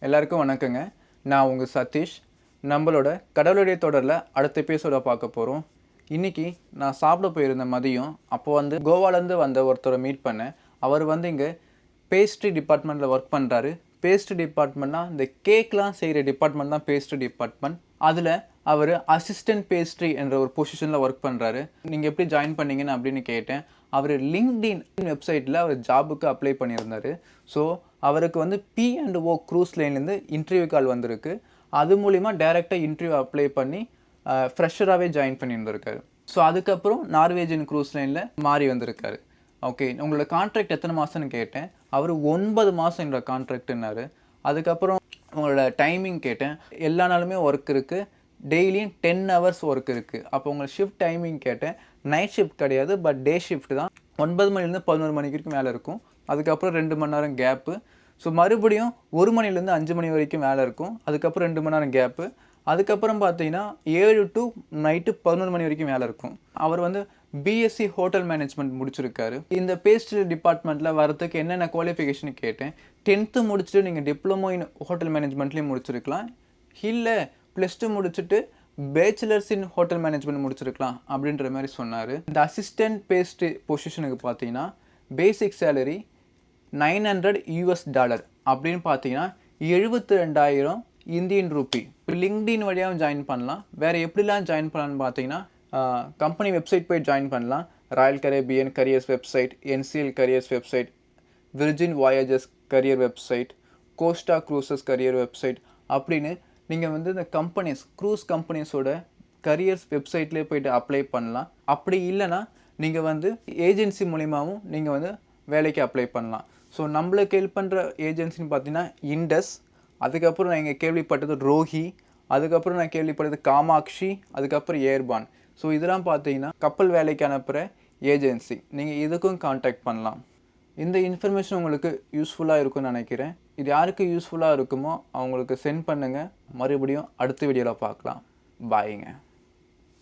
எல்லாருக்கும் வணக்கங்க. நான் உங்கள் சதீஷ். நம்மளோட கடவுளுடைய தொடரில் அடுத்த எபிசோட பார்க்க போகிறோம். இன்றைக்கி நான் சாப்பிட போயிருந்த மதியம் அப்போ கோவாலேருந்து வந்த ஒருத்தரை மீட் பண்ணேன். அவர் இங்கே பேஸ்ட்ரி டிபார்ட்மெண்ட்டில் ஒர்க் பண்ணுறாரு. பேஸ்ட்ரி டிபார்ட்மெண்ட்னா இந்த கேக்லாம் செய்கிற டிபார்ட்மெண்ட் தான் பேஸ்ட்ரி டிபார்ட்மெண்ட். அதில் அவர் அசிஸ்டன்ட் பேஸ்ட்ரி என்ற ஒரு பொசிஷனில் ஒர்க் பண்ணுறாரு. நீங்கள் எப்படி ஜாயின் பண்ணீங்கன்னு அப்படின்னு கேட்டேன். அவர் லிங்க்டின் வெப்சைட்டில் அவர் ஜாபுக்கு அப்ளை பண்ணியிருந்தார். ஸோ அவருக்கு P&O க்ரூஸ் லைன்லேருந்து இன்டர்வியூ கால் வந்திருக்கு. அது மூலிமா டைரெக்டாக இன்டர்வியூ அப்ளை பண்ணி ஃப்ரெஷராகவே ஜாயின் பண்ணியிருந்திருக்காரு. ஸோ அதுக்கப்புறம் நார்வேஜியன் க்ரூஸ் லைனில் மாறி வந்திருக்காரு. ஓகே, உங்களோட கான்ட்ராக்ட் எத்தனை மாதம்னு கேட்டேன். அவர் 9 மாதம் என்ற கான்ட்ராக்ட்னாரு. அதுக்கப்புறம் உங்களோட டைமிங் கேட்டேன். எல்லா நாளுமே ஒர்க் இருக்குது, டெய்லியும் 10 ஹவர்ஸ் ஒர்க் இருக்குது. அப்போ உங்கள் ஷிஃப்ட் டைமிங் கேட்டேன். நைட் ஷிஃப்ட் கிடையாது, பட் டே ஷிஃப்ட் தான். 9 மணிலேருந்து 11 மணிக்கு வரைக்கும் வேலை இருக்கும். அதுக்கப்புறம் 2 மணி நேரம் கேப்பு. ஸோ மறுபடியும் 1 மணிலேருந்து 5 மணி வரைக்கும் வேலை இருக்கும். அதுக்கப்புறம் 2 மணி நேரம் கேப்பு. அதுக்கப்புறம் பார்த்தீங்கன்னா 7 to நைட்டு 11 மணி வரைக்கும் வேலை இருக்கும். அவர் பிஎஸ்சி ஹோட்டல் மேனேஜ்மெண்ட் முடிச்சிருக்காரு. இந்த பேஸ்ட்ரி டிபார்ட்மெண்ட்டில் வரதுக்கு என்னென்ன குவாலிஃபிகேஷன் கேட்டேன். 10th முடிச்சுட்டு நீங்கள் டிப்ளமோ இன் ஹோட்டல் மேனேஜ்மெண்ட்லேயும் முடிச்சிருக்கலாம், இல்லை +2 முடிச்சுட்டு பேச்சுலர்ஸ் இன் ஹோட்டல் மேனேஜ்மெண்ட் முடிச்சிருக்கலாம் அப்படின்ற மாதிரி சொன்னார். இந்த அசிஸ்டன்ட் பேஸ்ட்ரி பொசிஷனுக்கு பார்த்தீங்கன்னா பேசிக் சேலரி $900 அப்படின்னு பார்த்தீங்கன்னா 72,000 இந்தியன் ரூபி. லிங்க்டின் வழியாகவும் ஜாயின் பண்ணலாம். வேறு எப்படிலாம் ஜாயின் பண்ணலான்னு பார்த்தீங்கன்னா கம்பெனி வெப்சைட் போய் ஜாயின் பண்ணலாம். Royal Caribbean careers website, NCL careers website, Virgin voyages career website, Costa Cruise's career website அப்படின்னு நீங்கள் இந்த கம்பெனிஸ் க்ரூஸ் கம்பெனிஸோட கரியர்ஸ் வெப்சைட்லேயே போய்ட்டு அப்ளை பண்ணலாம். அப்படி இல்லைனா நீங்கள் ஏஜென்சி மூலிமாவும் நீங்கள் வேலைக்கு அப்ளை பண்ணலாம். ஸோ நம்மளுக்கு ஹெல்ப் பண்ணுற ஏஜென்சின்னு பார்த்தீங்கன்னா இண்டஸ், அதுக்கப்புறம் நான் இங்கே கேள்விப்பட்டது ரோஹி, அதுக்கப்புறம் நான் கேள்விப்பட்டது காமாக்ஷி, அதுக்கப்புறம் ஏர்பான். ஸோ இதெல்லாம் பார்த்தீங்கன்னா கப்பல் வேலைக்கு அனுப்புகிற ஏஜென்சி. நீங்கள் இதுக்கும் கான்டாக்ட் பண்ணலாம். இந்த இன்ஃபர்மேஷன் உங்களுக்கு யூஸ்ஃபுல்லாக இருக்கும்னு நினைக்கிறேன். இது யாருக்கு யூஸ்ஃபுல்லாக இருக்குமோ அவங்களுக்கு சென்ட் பண்ணுங்கள். மறுபடியும் அடுத்த வீடியோவில் பார்க்கலாம். பாய்ங்க.